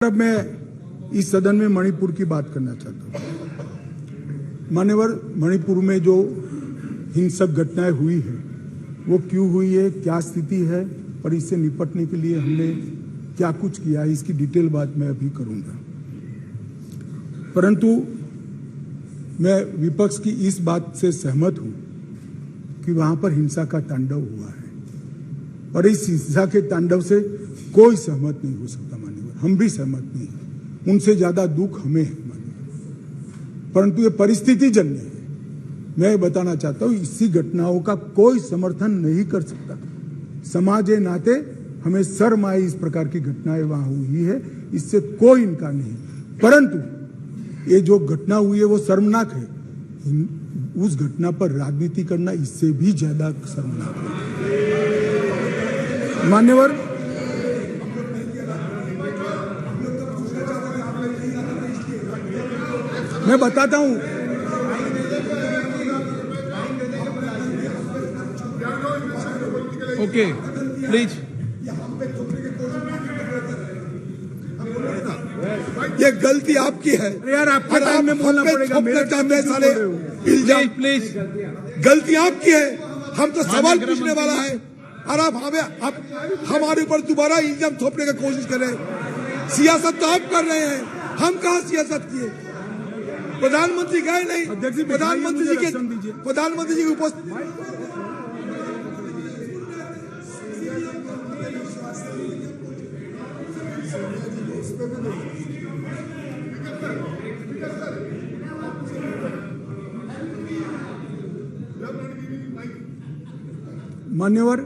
अब मैं इस सदन में मणिपुर की बात करना चाहता हूं। मान्यवर, मणिपुर में जो हिंसक घटनाएं हुई है वो क्यों हुई है, क्या स्थिति है और इससे निपटने के लिए हमने क्या कुछ किया है, इसकी डिटेल बात मैं अभी करूंगा। परंतु मैं विपक्ष की इस बात से सहमत हूं कि वहां पर हिंसा का तांडव हुआ है और इस हिंसा के तांडव से कोई सहमत नहीं हो सकता। मान्यवर, हम भी सहमत नहीं, उनसे ज्यादा दुख हमें है मान्यवर, परंतु ये परिस्थिति जन्य है। मैं बताना चाहता हूं, इसी घटनाओं का कोई समर्थन नहीं कर सकता। समाज नाते हमें शर्म आई, इस प्रकार की घटनाएं वहां हुई है, इससे कोई इनकार नहीं। परंतु ये जो घटना हुई है वो शर्मनाक है। उस घटना पर राजनीति करना इससे भी ज्यादा शर्मनाक है। मान्यवर, मैं बताता हूं, ओके प्लीज। ये गलती आपकी है यार, आपके टाइम में बोलना पड़ेगा। मेरे टाइम में सारे इल्जाम, प्लीज गलती आपकी है। हम तो सवाल पूछने वाला है और आप हमारे ऊपर दोबारा इल्जाम थोपने की कोशिश कर रहे हैं। सियासत तो आप कर रहे हैं, हम कहां सियासत किए। प्रधानमंत्री गए नहीं, प्रधानमंत्री जी की उपस्थिति। मान्यवर,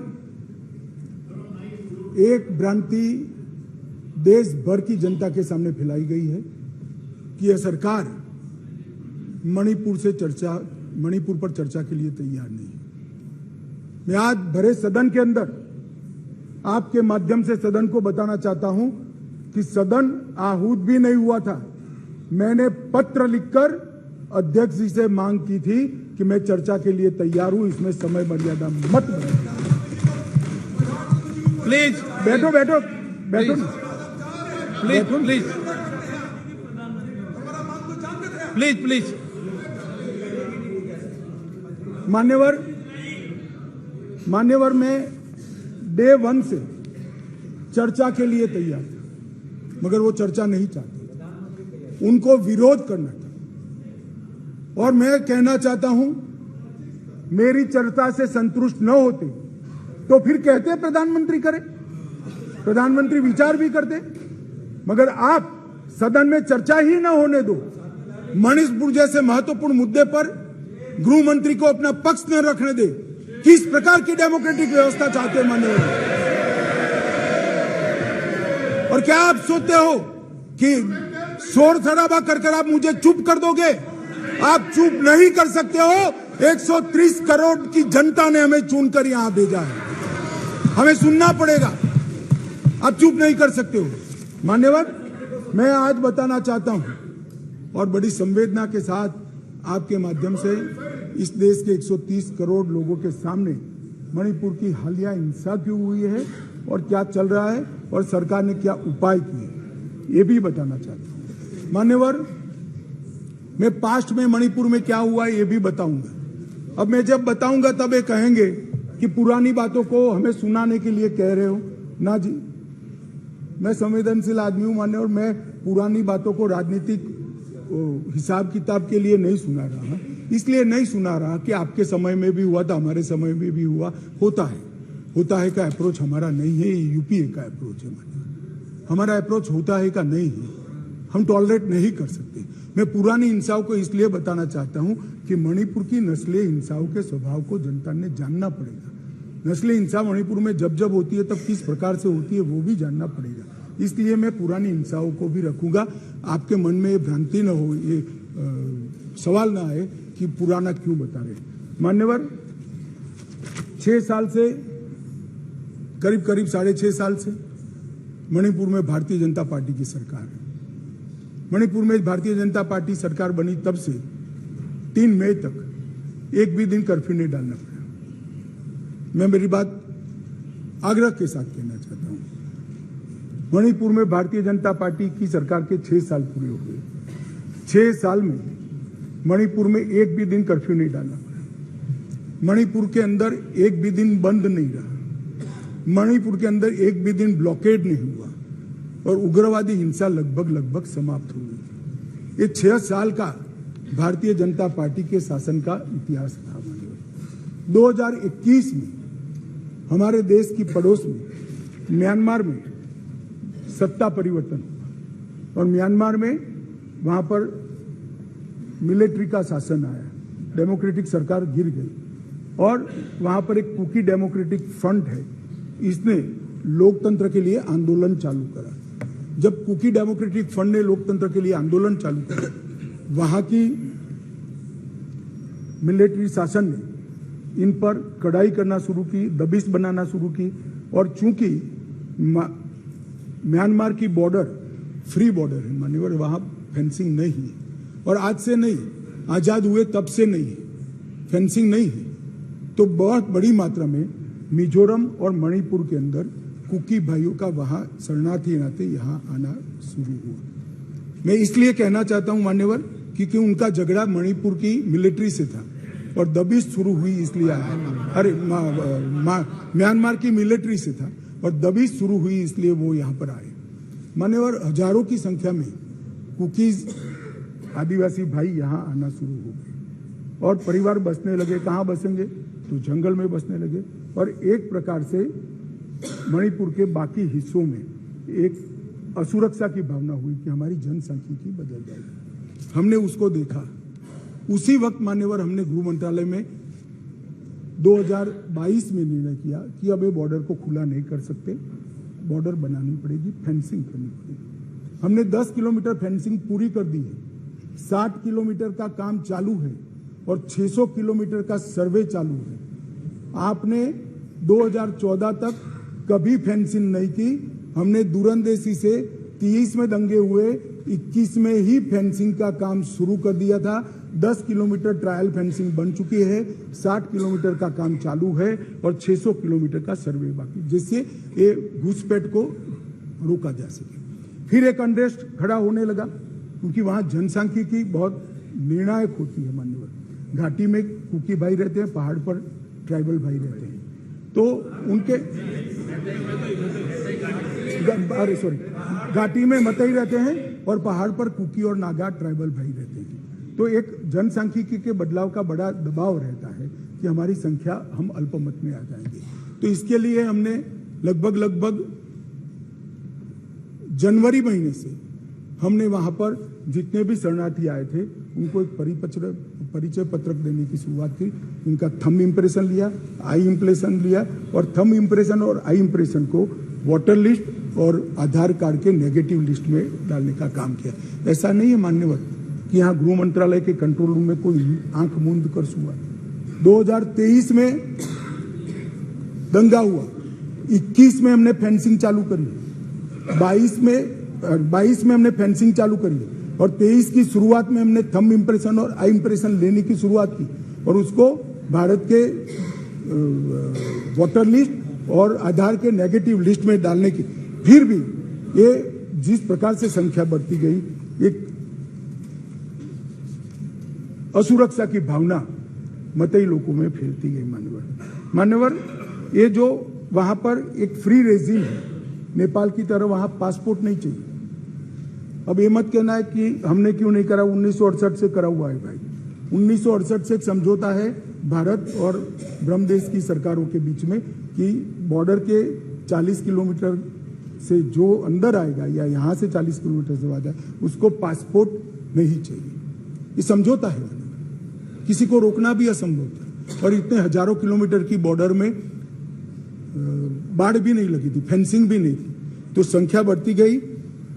एक भ्रांति देश भर की जनता के सामने फैलाई गई है कि यह सरकार मणिपुर पर चर्चा के लिए तैयार नहीं है। मैं आज भरे सदन के अंदर आपके माध्यम से सदन को बताना चाहता हूं कि सदन आहूत भी नहीं हुआ था। मैंने पत्र लिखकर अध्यक्ष जी से मांग की थी कि मैं चर्चा के लिए तैयार हूं, इसमें समय मर्यादा मत बनाइए। प्लीज बैठो बैठो बैठो प्लीज प्लीज प्लीज प्लीज। मान्यवर, मैं डे 1 से चर्चा के लिए तैयार था, मगर वो चर्चा नहीं चाहते, उनको विरोध करना था। और मैं कहना चाहता हूं, मेरी चर्चा से संतुष्ट न होते तो फिर कहते प्रधानमंत्री करे, प्रधानमंत्री विचार भी करते, मगर आप सदन में चर्चा ही न होने दो। मणिपुर जैसे महत्वपूर्ण मुद्दे पर गृह मंत्री को अपना पक्ष न रखने दे। किस प्रकार की डेमोक्रेटिक व्यवस्था चाहते हैं माननीय? और क्या आप सोचते हो कि शोर शराबा कर आप मुझे चुप कर दोगे? आप चुप नहीं कर सकते हो। 130 करोड़ की जनता ने हमें चुनकर यहां भेजा है, हमें सुनना पड़ेगा। आप चुप नहीं कर सकते हो। मान्यवर, मैं आज बताना चाहता हूं और बड़ी संवेदना के साथ आपके माध्यम से इस देश के 130 करोड़ लोगों के सामने मणिपुर की हालिया हिंसा क्यों हुई है और क्या चल रहा है और सरकार ने क्या उपाय किए, ये भी बताना चाहता हूं। मान्यवर, मैं पास्ट में मणिपुर में क्या हुआ ये भी बताऊंगा। अब मैं जब बताऊंगा तब ये कहेंगे कि पुरानी बातों को हमें सुनाने के लिए कह रहे हो। ना जी, मैं संवेदनशील आदमी हूं मान्यवर, मैं पुरानी बातों को राजनीतिक हिसाब किताब के लिए नहीं सुना रहा। इसलिए नहीं सुना रहा कि आपके समय में भी हुआ था, हमारे समय में भी हुआ, होता है का अप्रोच हमारा नहीं है, ये यूपीए का अप्रोच है। हमारा अप्रोच होता है का नहीं है, हम टॉलरेट नहीं कर सकते। मैं पुरानी हिंसाओं को इसलिए बताना चाहता हूं कि मणिपुर की नस्लीय हिंसाओं के स्वभाव को जनता ने जानना पड़ेगा। नस्लीय हिंसा मणिपुर में जब जब होती है तब किस प्रकार से होती है वो भी जानना पड़ेगा। इसलिए मैं पुरानी हिंसाओं को भी रखूंगा। आपके मन में ये भ्रांति न हो, ये सवाल ना आए कि पुराना क्यों बता रहे। मान्यवर, 6 साल से करीब 6.5 साल से मणिपुर में भारतीय जनता पार्टी की सरकार है। मणिपुर में भारतीय जनता पार्टी सरकार बनी तब से 3 मई तक एक भी दिन कर्फ्यू नहीं डालना पड़ा। मैं मेरी बात आग्रह के साथ कहना चाहता हूं मणिपुर में भारतीय जनता पार्टी की सरकार के 6 साल पूरे हो गए। 6 साल में मणिपुर में एक भी दिन कर्फ्यू नहीं डालना पड़ा। मणिपुर के अंदर एक भी दिन बंद नहीं रहा। मणिपुर के अंदर एक भी दिन ब्लॉकेड नहीं हुआ और उग्रवादी हिंसा लगभग समाप्त हो गई। ये 6 साल का भारतीय जनता पार्टी के शासन का इतिहास था। 2021 में हमारे देश की पड़ोस में म्यांमार में सत्ता परिवर्तन हुआ और म्यांमार में वहां पर मिलिट्री का शासन आया, डेमोक्रेटिक सरकार गिर गई और वहां पर एक कुकी डेमोक्रेटिक फ्रंट है, इसने लोकतंत्र के लिए आंदोलन चालू करा। जब कुकी डेमोक्रेटिक फ्रंट ने लोकतंत्र के लिए आंदोलन चालू करा, वहां की मिलिट्री शासन ने इन पर कड़ाई करना शुरू की, दबिश बनाना शुरू की और चूंकि म्यांमार की बॉर्डर फ्री बॉर्डर है मान्यवर, वहां फेंसिंग नहीं है और आज से नहीं, आजाद हुए तब से नहीं है, फेंसिंग नहीं है। तो बहुत बड़ी मात्रा में मिजोरम और मणिपुर के अंदर कुकी भाइयों का वहां शरणार्थी नाते यहां आना शुरू हुआ। मैं इसलिए कहना चाहता हूं मान्यवर, क्योंकि उनका झगड़ा मणिपुर की मिलिट्री से था और दबिश शुरू हुई इसलिए आया। अरे म्यांमार की मिलिट्री से था और दबिश शुरू हुई इसलिए वो यहां पर आए। मान्यवर, हजारों की संख्या में कुकीज आदिवासी भाई यहां आना शुरू हो गए और परिवार बसने लगे। कहां बसेंगे? तो जंगल में बसने लगे और एक प्रकार से मणिपुर के बाकी हिस्सों में एक असुरक्षा की भावना हुई कि हमारी जनसांख्यिकी बदल जाएगी। हमने उसको देखा। उसी वक्त मान्यवर हमने गृह मंत्रालय में 2022 में निर्णय किया कि अब ये बॉर्डर को खुला नहीं कर सकते, बॉर्डर बनानी पड़ेगी, फेंसिंग करनी पड़ेगी। हमने 10 किलोमीटर फेंसिंग पूरी कर दी है, 60 किलोमीटर का काम चालू है और 600 किलोमीटर का सर्वे चालू है। आपने 2014 तक कभी फेंसिंग नहीं की। हमने दूरंदेशी से 30 में दंगे हुए, 21 में ही फेंसिंग का काम शुरू कर दिया था। 10 किलोमीटर ट्रायल फेंसिंग बन चुकी है, 60 किलोमीटर का काम चालू है और 600 किलोमीटर का सर्वे बाकी, जिससे ये घुसपैठ को रोका जा सके। फिर एक अनरेस्ट खड़ा होने लगा क्योंकि वहां जनसांख्यिकी बहुत निर्णायक होती है मान्यवर। घाटी में कुकी भाई रहते हैं, पहाड़ पर ट्राइबल भाई रहते हैं, तो उनके घाटी में मतई रहते हैं और पहाड़ पर कुकी और नागा ट्राइबल भाई रहते हैं। तो एक जनसांख्यिकी के बदलाव का बड़ा दबाव रहता है कि हमारी संख्या, हम अल्पमत में आ जाएंगे। तो इसके लिए हमने लगभग जनवरी महीने से हमने वहां पर जितने भी शरणार्थी आए थे उनको एक परिचय पत्रक देने की शुरुआत की। उनका थंब इंप्रेशन लिया, आई इंप्रेशन लिया और थंब इंप्रेशन और आई इंप्रेशन को वोटर लिस्ट और आधार कार्ड के नेगेटिव लिस्ट में डालने का काम किया। ऐसा नहीं है मान्यवर कि यहाँ गृह मंत्रालय के कंट्रोल रूम में कोई आंख मूंद कर हुआ। 2023 में दंगा हुआ, 21 में हमने फेंसिंग चालू करी, 22 में हमने फेंसिंग चालू करी और 23 की शुरुआत में हमने थंब इंप्रेशन और आई इंप्रेशन लेने की शुरुआत की और उसको भारत के वोटर लिस्ट और आधार के नेगेटिव लिस्ट में डालने की। फिर भी ये जिस प्रकार से संख्या बढ़ती गई, एक असुरक्षा की भावना मतई लोगों में फैलती गई। मान्यवर, ये जो वहां पर एक फ्री रेजिम है, नेपाल की तरह वहां पासपोर्ट नहीं चाहिए। अब ये मत कहना है कि हमने क्यों नहीं करा, 1968 से करा हुआ है भाई। 1968 से एक समझौता है भारत और ब्रह्मदेश की सरकारों के बीच में कि बॉर्डर के 40 किलोमीटर से जो अंदर आएगा या यहां से 40 किलोमीटर से आएगा उसको पासपोर्ट नहीं चाहिए। ये समझौता है, किसी को रोकना भी असंभव था। और इतने हजारों किलोमीटर की बॉर्डर में बाढ़ भी नहीं लगी थी, फेंसिंग भी नहीं थी, तो संख्या बढ़ती गई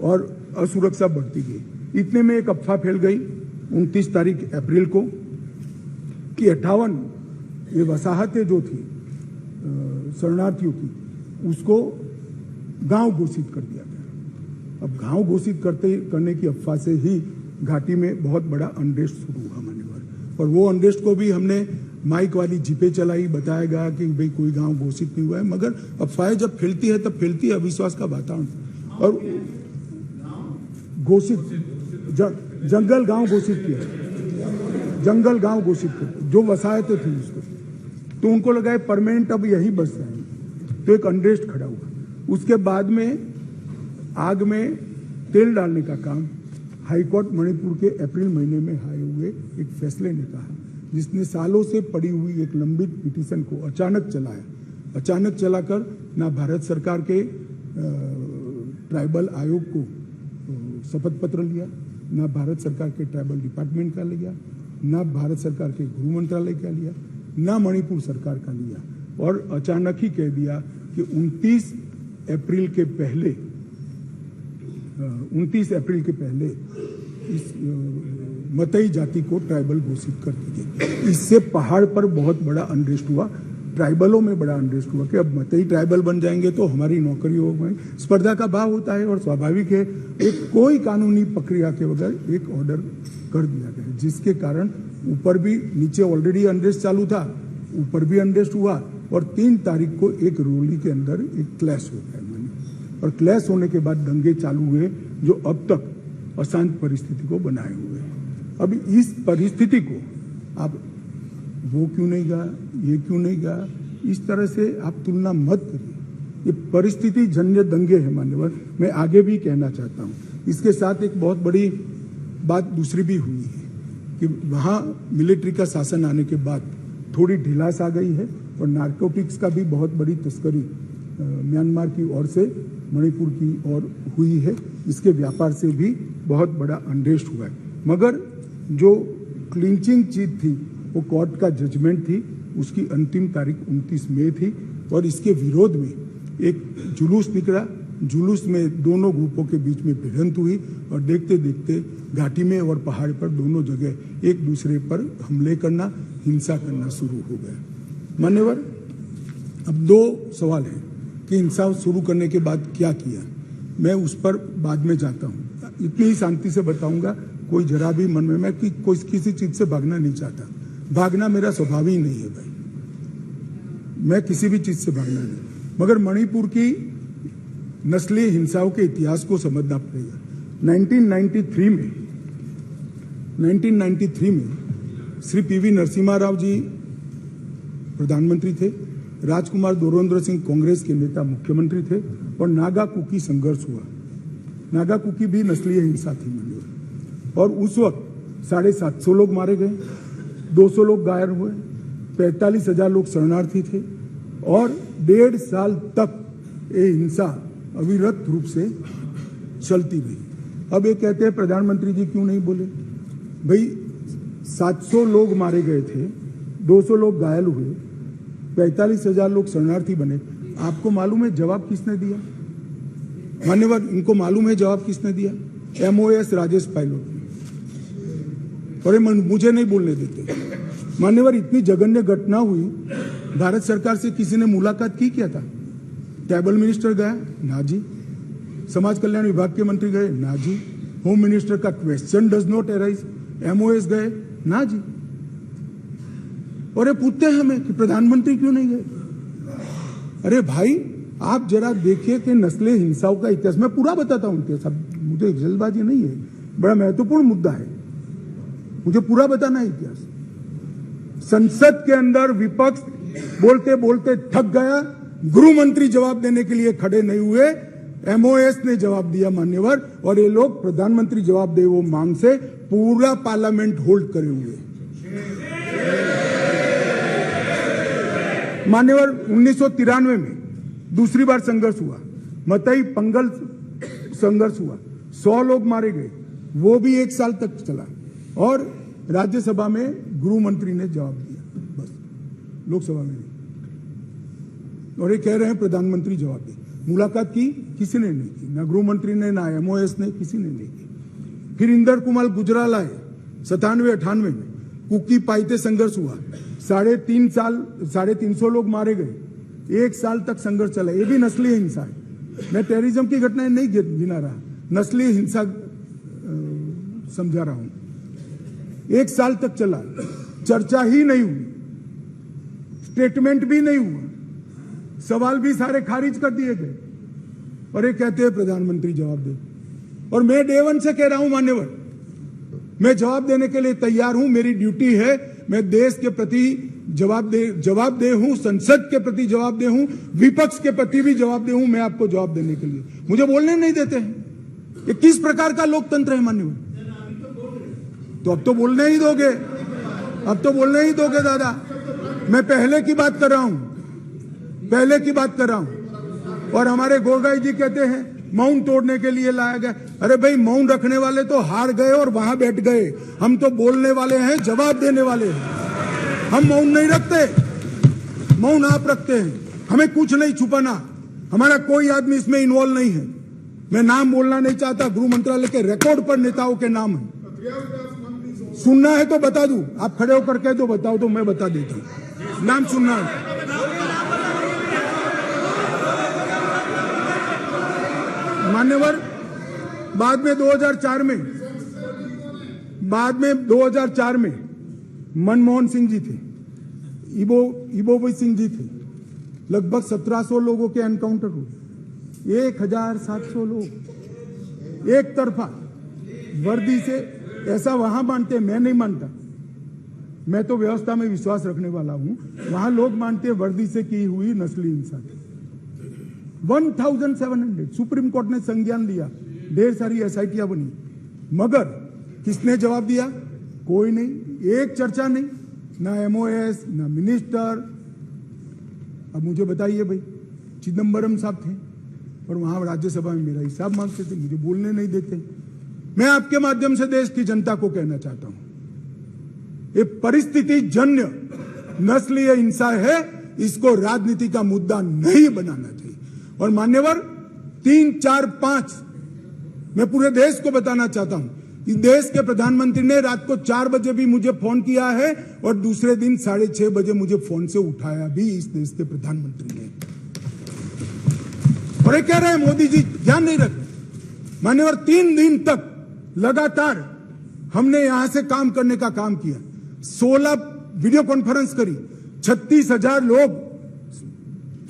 और असुरक्षा बढ़ती गई। इतने में एक अफवाह फैल गई 29 तारीख अप्रैल को कि 58 ये वसाहतें जो थी शरणार्थियों की, उसको गांव घोषित कर दिया गया। अब गांव घोषित करने की अफवाह से ही घाटी में बहुत बड़ा अनरेस्ट शुरू हुआ मान्यवर। और वो अनरेस्ट को भी हमने माइक वाली जीपे चलाई, बताया गया कि भाई कोई गांव घोषित नहीं हुआ है, मगर अफवाहें जब फैलती है तब फैलती है, अविश्वास का वातावरण। और घोषित जंगल गांव घोषित किया, जंगल गांव घोषित किया, जो वसायतें थी उसको, तो उनको लगा है परमानेंट अब यही बस जाएंगे, तो एक अनरेस्ट खड़ा हुआ। उसके बाद में आग में तेल डालने का काम हाईकोर्ट मणिपुर के अप्रैल महीने में आए हुए एक फैसले ने कहा, जिसने सालों से पड़ी हुई एक लंबित पिटीशन को अचानक चलाया, अचानक चलाकर ना भारत सरकार के ट्राइबल आयोग को शपथ पत्र लिया, ना भारत सरकार के ट्राइबल डिपार्टमेंट का लिया, ना भारत सरकार के गृह मंत्रालय का लिया, ना मणिपुर सरकार का लिया, और अचानक ही कह दिया कि 29 अप्रैल के पहले इस मतई जाति को ट्राइबल घोषित कर दीजिए। इससे पहाड़ पर बहुत बड़ा अनरेस्ट हुआ, ट्राइबलों में बड़ा अनरेस्ट हुआ कि अब मतई ट्राइबल बन जाएंगे तो हमारी नौकरी हो गई। स्पर्धा का भाव होता है और स्वाभाविक है, एक कोई कानूनी प्रक्रिया के बगैर एक ऑर्डर कर दिया गया, जिसके कारण ऊपर भी, नीचे ऑलरेडी अनरेस्ट चालू था, ऊपर भी अनरेस्ट हुआ, और 3 तारीख को एक रोली के अंदर एक क्लैश हो गया, और क्लैश होने के बाद दंगे चालू हुए, जो अब तक अशांत परिस्थिति को बनाए हुए। अब इस परिस्थिति को आप वो क्यों नहीं गा, ये क्यों नहीं गा, इस तरह से आप तुलना मत करिए। ये परिस्थिति जन्य दंगे है मान्यवर। मैं आगे भी कहना चाहता हूँ, इसके साथ एक बहुत बड़ी बात दूसरी भी हुई है कि वहाँ मिलिट्री का शासन आने के बाद थोड़ी ढिलास आ गई है, और नारकोटिक्स का भी बहुत बड़ी तस्करी म्यांमार की ओर से मणिपुर की ओर हुई है। इसके व्यापार से भी बहुत बड़ा अनरेस्ट हुआ है। मगर जो क्लिंचिंग चीज थी वो कोर्ट का जजमेंट थी, उसकी अंतिम तारीख 29 मई थी, और इसके विरोध में एक जुलूस निकला। जुलूस में दोनों ग्रुपों के बीच में भिड़ंत हुई, और देखते देखते घाटी में और पहाड़ पर दोनों जगह एक दूसरे पर हमले करना, हिंसा करना शुरू हो गया। मान्यवर, अब 2 सवाल हैं कि हिंसा शुरू करने के बाद क्या किया, मैं उस पर बाद में जाता हूँ। इतनी ही शांति से बताऊंगा, कोई जरा भी मन में, मैं कि कोई किसी चीज से भागना नहीं चाहता, भागना मेरा स्वभाव ही नहीं है भाई, मैं किसी भी चीज से भागना नहीं। मगर मणिपुर की नस्लीय हिंसाओं के इतिहास को समझना पड़ेगा। 1993 में श्री पीवी नरसिम्हा राव जी प्रधानमंत्री थे, राजकुमार दोरेंद्र सिंह कांग्रेस के नेता मुख्यमंत्री थे, और नागा कुकी संघर्ष हुआ। नागा कुकी भी नस्लीय हिंसा थी, और उस वक्त 750 लोग मारे गए, 200 लोग घायल हुए, 45,000 लोग शरणार्थी थे, और 1.5 साल तक ये हिंसा अविरत रूप से चलती रही। अब ये कहते हैं प्रधानमंत्री जी क्यों नहीं बोले? भाई 700 लोग मारे गए थे, 200 लोग घायल हुए, 45,000 लोग शरणार्थी बने। आपको मालूम है जवाब किसने दिया? मान्यवर, इनको मालूम है जवाब किसने दिया? MOS राजेश पायलट। और मुझे नहीं बोलने देते। मान्यवर, इतनी जघन्य घटना हुई, भारत सरकार से किसी ने मुलाकात की क्या था? ट्राइबल मिनिस्टर गया? ना जी। समाज कल्याण विभाग के मंत्री गए? ना जी। होम मिनिस्टर का question does not arise. MOS गए? ना जी। और ये पूछते हैं हमें कि प्रधानमंत्री क्यों नहीं गए? अरे भाई, आप जरा देखिए कि नस्लीय हिंसाओं का इतिहास, मैं पूरा बताता हूं इतिहास, मुझे जल्दबाजी नहीं है, बड़ा महत्वपूर्ण मुद्दा है, मुझे पूरा बताना है इतिहास। संसद के अंदर विपक्ष बोलते बोलते थक गया, गृह मंत्री जवाब देने के लिए खड़े नहीं हुए, MOS ने जवाब दिया मान्यवर, और ये लोग प्रधानमंत्री जवाब दे वो मांग से पूरा पार्लियामेंट होल्ड करे हुए। मान्यवर, 1993 में दूसरी बार संघर्ष हुआ, मतई पंगल संघर्ष हुआ, 100 लोग मारे गए, वो भी 1 साल तक चला, और राज्यसभा में गृह मंत्री ने जवाब दिया, बस, लोकसभा में नहीं। और ये कह रहे हैं प्रधानमंत्री जवाब दे। मुलाकात की किसी ने नहीं की, ना गृह मंत्री ने, ना MOS ने, किसी ने नहीं की। फिर इंदर कुमार गुजराल आए 97-98 में, कुकी पाइते संघर्ष हुआ, 350 लोग मारे गए, 1 साल तक संघर्ष चला। ये भी नस्लीय हिंसा है, मैं टेररिज्म की घटनाएं नहीं गिना रहा, नस्लीय हिंसा समझा रहा हूं। 1 साल तक चला, चर्चा ही नहीं हुई, स्टेटमेंट भी नहीं हुआ, सवाल भी सारे खारिज कर दिए गए। और ये कहते हैं प्रधानमंत्री जवाब दे। और मैं डे वन से कह रहा हूं मान्यवर, मैं जवाब देने के लिए तैयार हूं। मेरी ड्यूटी है, मैं देश के प्रति जवाबदेह हूं, संसद के प्रति जवाबदेह हूं, विपक्ष के प्रति भी जवाबदेह हूं। मैं आपको जवाब देने के लिए, मुझे बोलने नहीं देते हैं। ये किस प्रकार का लोकतंत्र है मान्यवर? तो अब तो बोलने ही दोगे, अब तो बोलने ही दोगे दादा। मैं पहले की बात कर रहा हूं, पहले की बात कर रहा हूं। और हमारे गोगाई जी कहते हैं मौन तोड़ने के लिए लाया गया। अरे भाई, मौन रखने वाले तो हार गए और वहां बैठ गए। हम तो बोलने वाले हैं, जवाब देने वाले हैं। हम मौन नहीं रखते, मौन आप रखते हैं। हमें कुछ नहीं छुपाना, हमारा कोई आदमी इसमें इन्वॉल्व नहीं है। मैं नाम बोलना नहीं चाहता, गृह मंत्रालय के रिकॉर्ड पर नेताओं के नाम है। सुनना है तो बता दूं, आप खड़े होकर कह दो बताओ तो मैं बता देता हूं। नाम सुनना है? मान्यवर, बाद में 2004 में मनमोहन सिंह जी थे, इबोवी सिंह जी थे। लगभग 1700 लोगों के एनकाउंटर हुए, 1700 लोग एक तरफा वर्दी से। ऐसा वहां मानते हैं, मैं नहीं मानता। मैं तो व्यवस्था में विश्वास रखने वाला हूं। वहां लोग मानते हैं वर्दी से की हुई नस्ली हिंसा थी। 1700 सुप्रीम कोर्ट ने संज्ञान लिया, ढेर सारी एसआईटियां बनी, मगर किसने जवाब दिया? कोई नहीं, एक चर्चा नहीं, ना एमओएस, ना मिनिस्टर। अब मुझे बताइए भाई, चिदम्बरम साहब थे और वहां राज्यसभा में मेरा हिसाब मांगते थे, मुझे बोलने नहीं देते। मैं आपके माध्यम से देश की जनता को कहना चाहता हूं, ये परिस्थिति जन्य नस्लीय हिंसा है, इसको राजनीति का मुद्दा नहीं बनाना चाहिए। और मान्यवर, 3, 4, 5 मैं पूरे देश को बताना चाहता हूं, इस देश के प्रधानमंत्री ने रात को 4 बजे भी मुझे फोन किया है और दूसरे दिन 6:30 बजे मुझे फोन से उठाया भी इस देश के प्रधानमंत्री ने। और ये कह रहे हैं मोदी जी ध्यान नहीं रखते। मान्यवर, 3 दिन तक लगातार हमने यहां से काम करने का काम किया, 16 वीडियो कॉन्फ्रेंस करी, 36,000 लोग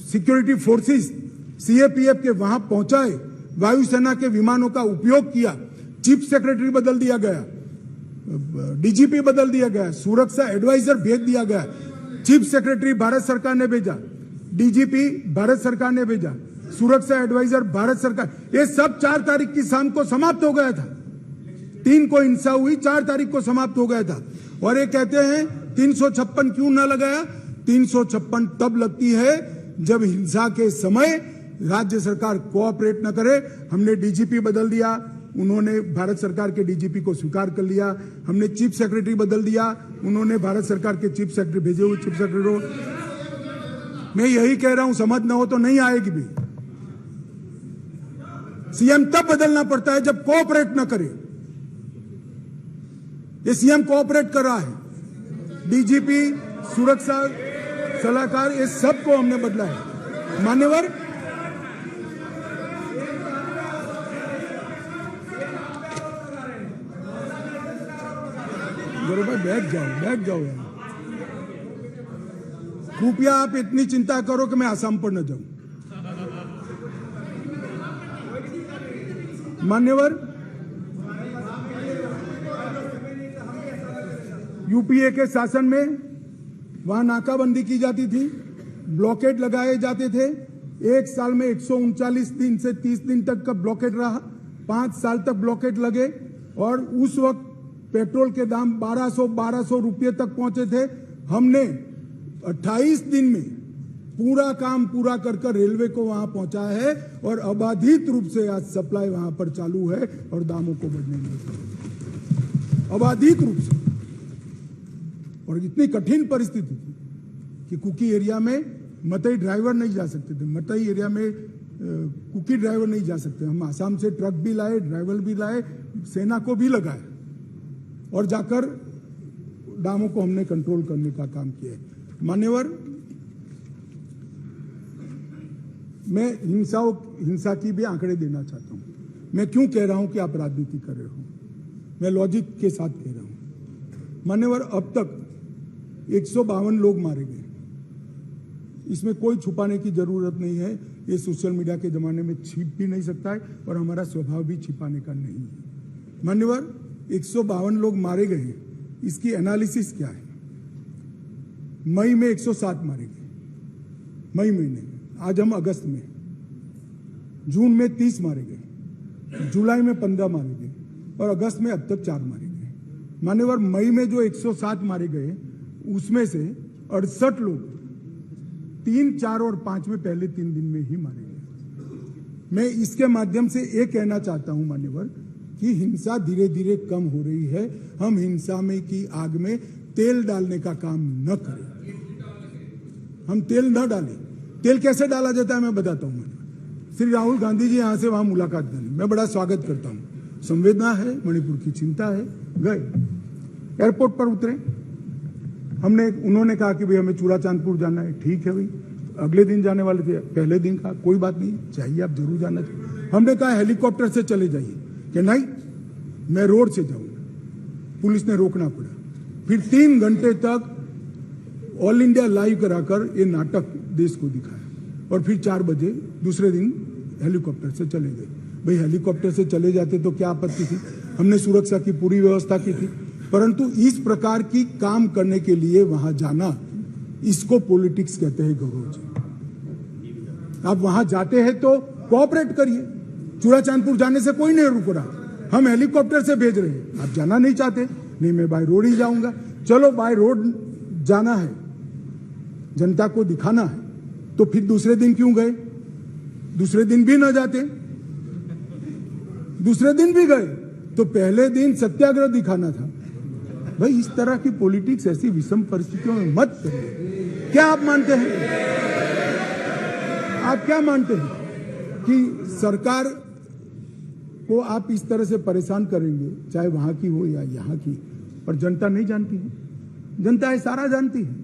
सिक्योरिटी फोर्सेस सीएपीएफ के वहां पहुंचाए, वायुसेना के विमानों का उपयोग किया, चीफ सेक्रेटरी बदल दिया गया, डीजीपी बदल दिया गया, सुरक्षा एडवाइजर भेज दिया गया, चीफ सेक्रेटरी भारत सरकार ने भेजा, डीजीपी भारत सरकार ने भेजा, सुरक्षा एडवाइजर भारत सरकार। ये सब 4 तारीख की शाम को समाप्त हो गया था। 3 को हिंसा हुई, 4 तारीख को समाप्त हो गया था। और ये कहते हैं 356 क्यों ना लगाया? 356 तब लगती है जब हिंसा के समय राज्य सरकार कोऑपरेट न करे। हमने डीजीपी बदल दिया, उन्होंने भारत सरकार के डीजीपी को स्वीकार कर लिया। हमने चीफ सेक्रेटरी बदल दिया, उन्होंने भारत सरकार के चीफ सेक्रेटरी भेजे हुए चीफ सेक्रेटरी। मैं यही कह रहा हूं, समझ न हो तो नहीं आएगी भी। सीएम तब बदलना पड़ता है जब कोऑपरेट न करे। ये सीएम कोऑपरेट कर रहा है। डीजीपी, सुरक्षा सलाहकार, ये सबको हमने बदला है। मान्यवर, भाई बैठ जाओ यार। कृपया आप इतनी चिंता करो कि मैं आसाम पर न जाऊं। मान्यवर, यूपीए के शासन में वहां नाकाबंदी की जाती थी, ब्लॉकेड लगाए जाते थे। 1 साल में 139 दिन से 30 दिन तक का ब्लॉकेड रहा, 5 साल तक ब्लॉकेड लगे। और उस वक्त पेट्रोल के दाम 1200 रुपये तक पहुंचे थे। हमने 28 दिन में पूरा काम पूरा कर रेलवे को वहां पहुंचा है और अबाधित रूप से आज सप्लाई वहां पर चालू है और दामों को बढ़ने नहीं, अबाधित रूप से। और इतनी कठिन परिस्थिति थी कि कुकी एरिया में मतई ड्राइवर नहीं जा सकते थे, मतई एरिया में कुकी ड्राइवर नहीं जा सकते। हम आसाम से ट्रक भी लाए, ड्राइवर भी लाए, सेना को भी लगाए और जाकर दामों को हमने कंट्रोल करने का काम किया है। मान्यवर, मैं हिंसा की भी आंकड़े देना चाहता हूं। मैं क्यों कह रहा हूं कि आप राजनीति कर रहे हो, मैं लॉजिक के साथ कह रहा हूं। मान्यवर, अब तक 152 लोग मारे गए, इसमें कोई छुपाने की जरूरत नहीं है। ये सोशल मीडिया के जमाने में छिप भी नहीं सकता है और हमारा स्वभाव भी छिपाने का नहीं है। मान्यवर, 152 लोग मारे गए हैं, इसकी एनालिसिस क्या है? मई में 107 मारे गए, मई महीने में, आज हम अगस्त में, जून में 30 मारे गए, जुलाई में 15 मारे गए और अगस्त में अब तक 4 मारे गए। मान्यवर, मई में जो 107 मारे गए उसमें से 68 लोग 3, 4 और 5 में पहले 3 दिन में ही मारे गए। मैं इसके माध्यम से ये कहना चाहता हूं मान्यवर कि हिंसा धीरे धीरे कम हो रही है। हम हिंसा में की आग में तेल डालने का काम न करें, हम तेल न डालें। तेल कैसे डाला जाता है मैं बताता हूं। श्री राहुल गांधी जी यहां से वहां मुलाकात करें, मैं बड़ा स्वागत करता हूं। संवेदना है, मणिपुर की चिंता है। गए, एयरपोर्ट पर उतरे, उन्होंने कहा कि भाई हमें चूड़ाचांदपुर जाना है। ठीक है भाई, अगले दिन जाने वाले थे, पहले दिन कहा कोई बात नहीं, चाहिए आप जरूर जाना चाहिए। हमने कहा हेलीकॉप्टर से चले जाइए, कि नहीं मैं रोड से जाऊंगा। पुलिस ने रोकना पड़ा। फिर 3 घंटे तक ऑल इंडिया लाइव कराकर ये नाटक देश को दिखाया और फिर 4 बजे दूसरे दिन हेलीकॉप्टर से चले गए। भाई हेलीकॉप्टर से चले जाते तो क्या आपत्ति थी? हमने सुरक्षा की पूरी व्यवस्था की थी, परंतु इस प्रकार की काम करने के लिए वहां जाना, इसको पॉलिटिक्स कहते हैं गौरव जी। आप वहां जाते हैं तो कोऑपरेट करिए। चूड़ाचांदपुर जाने से कोई नहीं रुक रहा, हम हेलीकॉप्टर से भेज रहे हैं। आप जाना नहीं चाहते, नहीं मैं बाय रोड ही जाऊंगा। चलो बाय रोड जाना है, जनता को दिखाना है, तो फिर दूसरे दिन क्यों गए? दूसरे दिन भी न जाते, दूसरे दिन भी गए तो पहले दिन सत्याग्रह दिखाना था। भाई इस तरह की पॉलिटिक्स ऐसी विषम परिस्थितियों में मत करिए। क्या आप मानते हैं, आप क्या मानते हैं कि सरकार को आप इस तरह से परेशान करेंगे, चाहे वहां की हो या यहां की, पर जनता नहीं जानती है। जनता ये सारा जानती है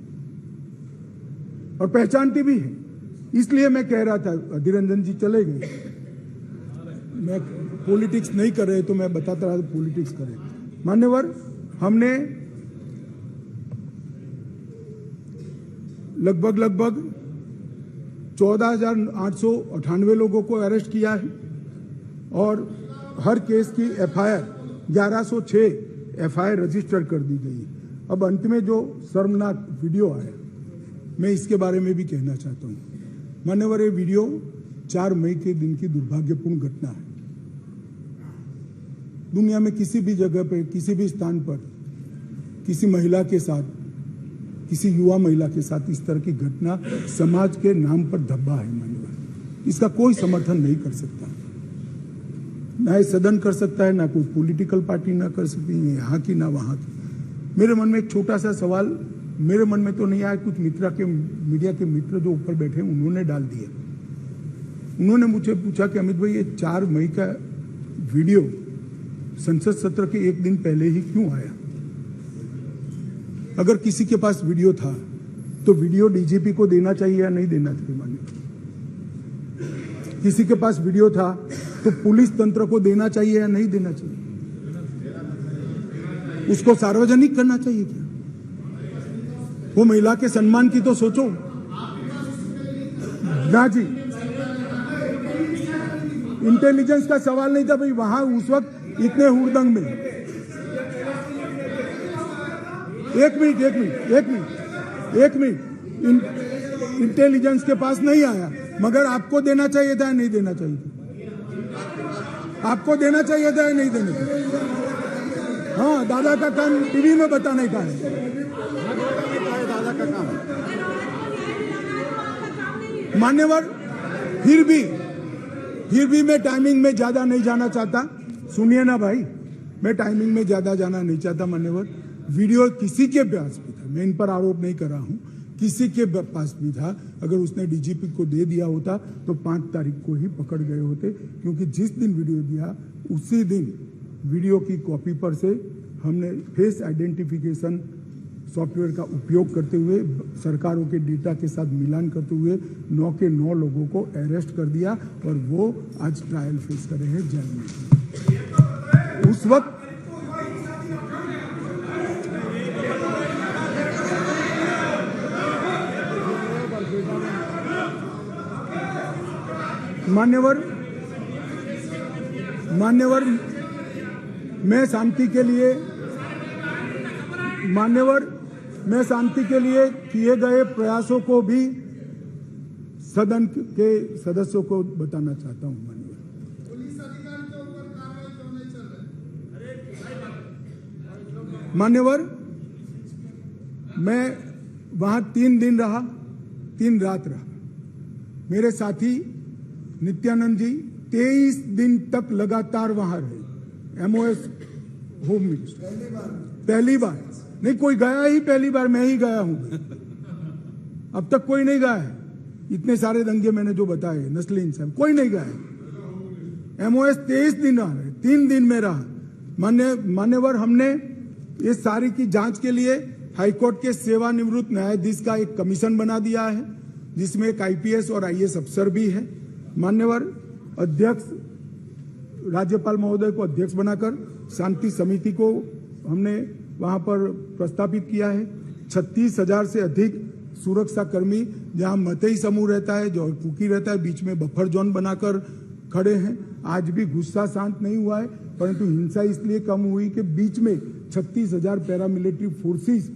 और पहचानती भी है। इसलिए मैं कह रहा था, अधीर रंजन जी चले गए, मैं पॉलिटिक्स नहीं कर रहे तो मैं बताता रहा पॉलिटिक्स करें। मान्यवर, हमने लगभग 14,898 लोगों को अरेस्ट किया है और हर केस की एफआईआर 1106 एफआईआर रजिस्टर कर दी गई। अब अंत में जो शर्मनाक वीडियो आया, मैं इसके बारे में भी कहना चाहता हूं। मान्यवर, ये वीडियो 4 मई के दिन की दुर्भाग्यपूर्ण घटना है। दुनिया में किसी भी जगह पर, किसी भी स्थान पर, किसी महिला के साथ, किसी युवा महिला के साथ इस तरह की घटना समाज के नाम पर धब्बा है। मान्यवर, इसका कोई समर्थन नहीं कर सकता, ना ये सदन कर सकता है, ना कोई पॉलिटिकल पार्टी ना कर सकती है, यहाँ की ना वहां की। मेरे मन में एक छोटा सा सवाल मेरे मन में तो नहीं आया, कुछ मीडिया के मित्र जो ऊपर बैठे उन्होंने डाल दिया। उन्होंने मुझे पूछा कि अमित भाई ये 4 मई का वीडियो संसद सत्र के 1 दिन पहले ही क्यों आया? अगर किसी के पास वीडियो था तो वीडियो डीजीपी को देना चाहिए या नहीं देना चाहिए? मानिए किसी के पास वीडियो था तो पुलिस तंत्र को देना चाहिए या नहीं देना चाहिए? उसको सार्वजनिक करना चाहिए क्या? वो महिला के सम्मान की तो सोचो ना जी। इंटेलिजेंस का सवाल नहीं था भाई, वहां उस वक्त इतने हुड़दंग में। एक मिनट, इंटेलिजेंस के पास नहीं आया, मगर आपको देना चाहिए था या नहीं देना चाहिए था? आपको देना चाहिए था या नहीं देना चाहिए? हाँ, दादा का काम टीवी में बताने का है। दादा का काम। मान्यवर, फिर भी मैं टाइमिंग में ज्यादा नहीं जाना चाहता। सुनिए ना भाई, मैं टाइमिंग में ज्यादा जाना नहीं चाहता। मान्यवर, वीडियो किसी के पास भी था, मैं इन पर आरोप नहीं कर रहा हूं, किसी के पास भी था। अगर उसने डीजीपी को दे दिया होता तो 5 तारीख को ही पकड़ गए होते, क्योंकि जिस दिन वीडियो दिया उसी दिन वीडियो की कॉपी पर से हमने फेस आइडेंटिफिकेशन सॉफ्टवेयर का उपयोग करते हुए, सरकारों के डेटा के साथ मिलान करते हुए 9 के 9 लोगों को अरेस्ट कर दिया और वो आज ट्रायल फेस कर रहे हैं जेल में। उस वक्त मान्यवर, मैं शांति के लिए किए गए प्रयासों को भी सदन के सदस्यों को बताना चाहता हूं। मान्यवर, मैं वहां 3 दिन रहा, 3 रात रहा। मेरे साथी नित्यानंद जी 23 दिन तक लगातार वहां रहे। MOS होम मिनिस्टर पहली बार नहीं कोई गया ही, पहली बार मैं ही गया हूं। अब तक कोई नहीं गया है। इतने सारे दंगे मैंने जो बताए, नस्ली इंसान, कोई नहीं गया है। MOS 23 दिन रहा, 3 दिन में रहा। मान्यवर, हमने इस सारी की जांच के लिए हाईकोर्ट के सेवानिवृत्त न्यायाधीश का एक कमीशन बना दिया है, जिसमें एक IPS और IAS अफसर भी है। मान्यवर, अध्यक्ष राज्यपाल महोदय को अध्यक्ष बनाकर शांति समिति को हमने वहां पर प्रस्तापित किया है। 36,000 से अधिक सुरक्षा कर्मी, जहां मतई समूह रहता है, जो कुकी रहता है, बीच में बफर जोन बनाकर खड़े हैं। आज भी गुस्सा शांत नहीं हुआ है, परंतु हिंसा इसलिए कम हुई कि बीच में 36,000 पैरामिलिट्री फोर्सेस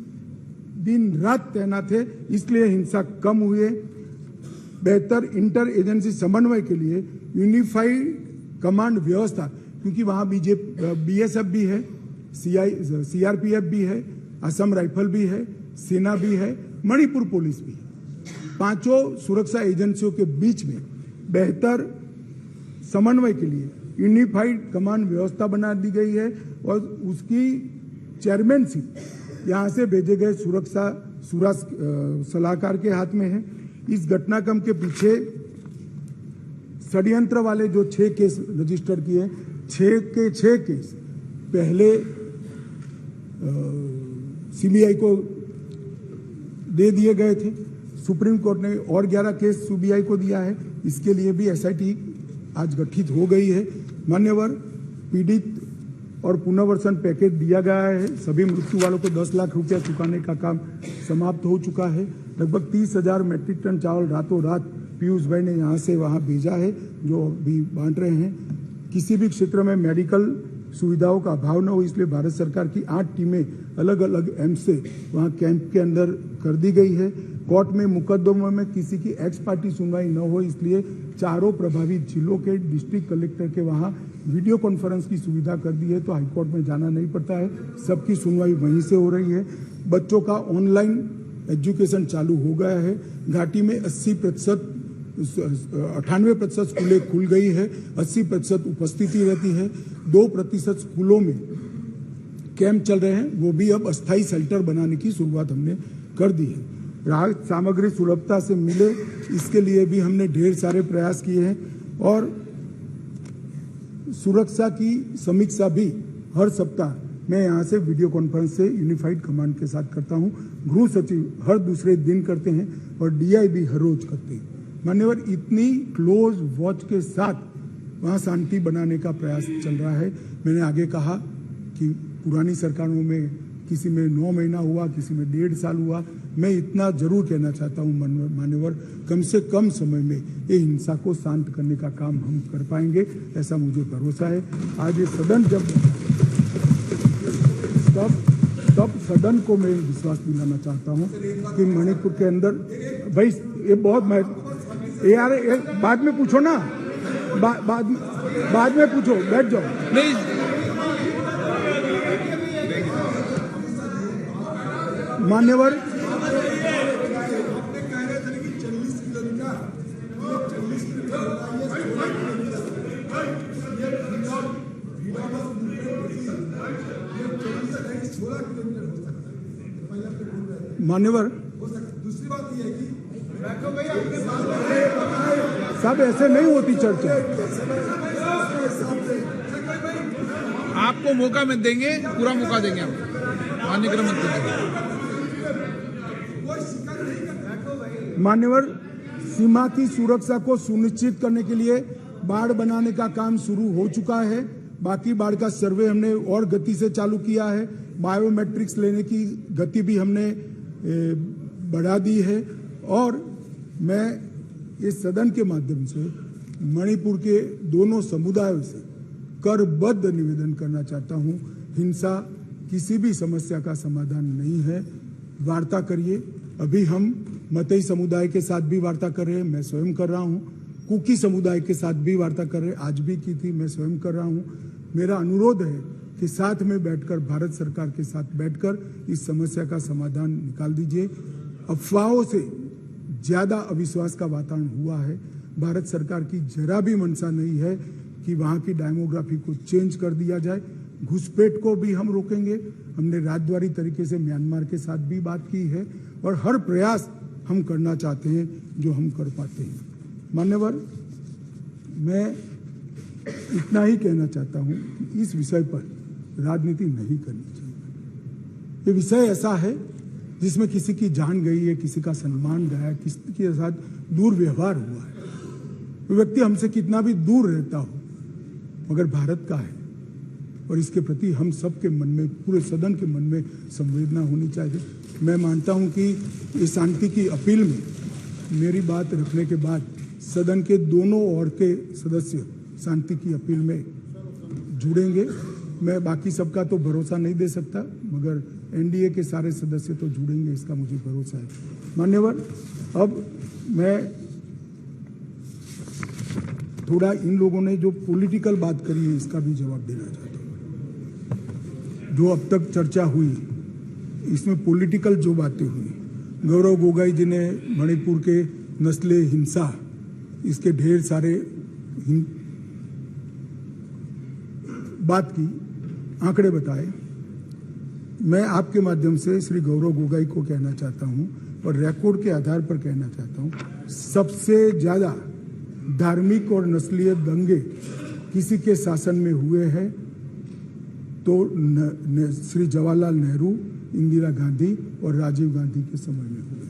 दिन रात तैनात थे, इसलिए हिंसा कम हुई है। बेहतर इंटर एजेंसी समन्वय के लिए यूनिफाइड कमांड व्यवस्था, क्योंकि वहां BSF भी है, CRPF भी है, असम राइफल भी है, सेना भी है, मणिपुर पुलिस भी है। 5 सुरक्षा एजेंसियों के बीच में बेहतर समन्वय के लिए यूनिफाइड कमांड व्यवस्था बना दी गई है और उसकी चेयरमैनशिप यहां से भेजे गए सुरक्षा सलाहकार के हाथ में है। इस घटनाक्रम के पीछे षड्यंत्र वाले जो 6 केस रजिस्टर किए, 6 के 6 केस पहले CBI को दे दिए गए थे। सुप्रीम कोर्ट ने और 11 केस CBI को दिया है। इसके लिए भी SIT आज गठित हो गई है। मान्यवर, पीड़ित और पुनर्वसन पैकेज दिया गया है। सभी मृत्यु वालों को 10 लाख रुपया चुकाने का काम समाप्त हो चुका है। लगभग 30,000 मैट्रिक टन चावल रातों रात पीयूष भाई ने यहाँ से वहाँ भेजा है, जो अभी बांट रहे हैं। किसी भी क्षेत्र में मेडिकल सुविधाओं का अभाव न हो, इसलिए भारत सरकार की 8 टीमें अलग अलग एम्स से वहाँ कैंप के अंदर कर दी गई है। कोर्ट में मुकदमों में किसी की एक्स पार्टी सुनवाई न हो, इसलिए चारों प्रभावित जिलों के डिस्ट्रिक्ट कलेक्टर के वहाँ वीडियो कॉन्फ्रेंस की सुविधा कर दी है, तो हाईकोर्ट में जाना नहीं पड़ता है। सबकी सुनवाई वहीं से हो रही है। बच्चों का ऑनलाइन एजुकेशन चालू हो गया है। घाटी में 98% स्कूलें खुल गई है, 80% उपस्थिति रहती है। 2% स्कूलों में कैंप चल रहे हैं, वो भी अब अस्थायी शेल्टर बनाने की शुरुआत हमने कर दी है। राहत सामग्री सुलभता से मिले, इसके लिए भी हमने ढेर सारे प्रयास किए हैं और सुरक्षा की समीक्षा भी हर सप्ताह मैं यहाँ से वीडियो कॉन्फ्रेंस से यूनिफाइड कमांड के साथ करता हूँ। गृह सचिव हर दूसरे दिन करते हैं और DI भी हर रोज करते हैं। मान्यवर, इतनी क्लोज वॉच के साथ वहाँ शांति बनाने का प्रयास चल रहा है। मैंने आगे कहा कि पुरानी सरकारों में किसी में 9 महीना हुआ, किसी में 1.5 साल हुआ। मैं इतना जरूर कहना चाहता हूँ मान्यवर, कम से कम समय में ये हिंसा को शांत करने का काम हम कर पाएंगे, ऐसा मुझे भरोसा है। आज ये सदन तब सदन को मैं विश्वास दिलाना चाहता हूँ कि मणिपुर के अंदर भाई ये बहुत यार बाद में पूछो ना, बाद में पूछो, बैठ जाओ प्लीज। मान्यवर, दूसरी बात यह है कि सब ऐसे नहीं होती चर्चा। आपको मौका में देंगे, पूरा मौका देंगे हम माननीय गृह मंत्री। मान्यवर, सीमा की सुरक्षा को सुनिश्चित करने के लिए बाड़ बनाने का काम शुरू हो चुका है। बाकी बाड़ का सर्वे हमने और गति से चालू किया है। बायोमेट्रिक्स लेने की गति भी हमने बढ़ा दी है और मैं इस सदन के माध्यम से मणिपुर के दोनों समुदायों से करबद्ध निवेदन करना चाहता हूं, हिंसा किसी भी समस्या का समाधान नहीं है। वार्ता करिए। अभी हम मतई समुदाय के साथ भी वार्ता कर रहे हैं, मैं स्वयं कर रहा हूं। कुकी समुदाय के साथ भी वार्ता कर रहे हैं, आज भी की थी, मैं स्वयं कर रहा हूं। मेरा अनुरोध है कि साथ में बैठकर, भारत सरकार के साथ बैठकर इस समस्या का समाधान निकाल दीजिए। अफवाहों से ज्यादा अविश्वास का वातावरण हुआ है। भारत सरकार की जरा भी मंशा नहीं है कि वहां की डेमोग्राफी को चेंज कर दिया जाए। घुसपैठ को भी हम रोकेंगे। हमने राजद्वारी तरीके से म्यांमार के साथ भी बात की है और हर प्रयास हम करना चाहते हैं जो हम कर पाते हैं। मान्यवर, मैं इतना ही कहना चाहता हूं कि इस विषय पर राजनीति नहीं करनी चाहिए। ये विषय ऐसा है जिसमें किसी की जान गई है, किसी का सम्मान गया है, किसी के साथ दुर्व्यवहार हुआ है। वो व्यक्ति हमसे कितना भी दूर रहता हो, मगर भारत का है और इसके प्रति हम सबके मन में, पूरे सदन के मन में संवेदना होनी चाहिए। मैं मानता हूं कि इस शांति की अपील में मेरी बात रखने के बाद सदन के दोनों ओर के सदस्य शांति की अपील में जुड़ेंगे। मैं बाकी सबका तो भरोसा नहीं दे सकता, मगर एनडीए के सारे सदस्य तो जुड़ेंगे, इसका मुझे भरोसा है। मान्यवर, अब मैं थोड़ा इन लोगों ने जो पॉलिटिकल बात करी है इसका भी जवाब देना चाहता हूं। जो अब तक चर्चा हुई इसमें पॉलिटिकल जो बातें हुई, गौरव गोगोई जी ने मणिपुर के नस्लीय हिंसा, इसके ढेर सारे बात की, आंकड़े बताए। मैं आपके माध्यम से श्री गौरव गोगोई को कहना चाहता हूं और रिकॉर्ड के आधार पर कहना चाहता हूं, सबसे ज्यादा धार्मिक और नस्लीय दंगे किसी के शासन में हुए हैं तो श्री जवाहरलाल नेहरू, इंदिरा गांधी और राजीव गांधी के समय में हुए।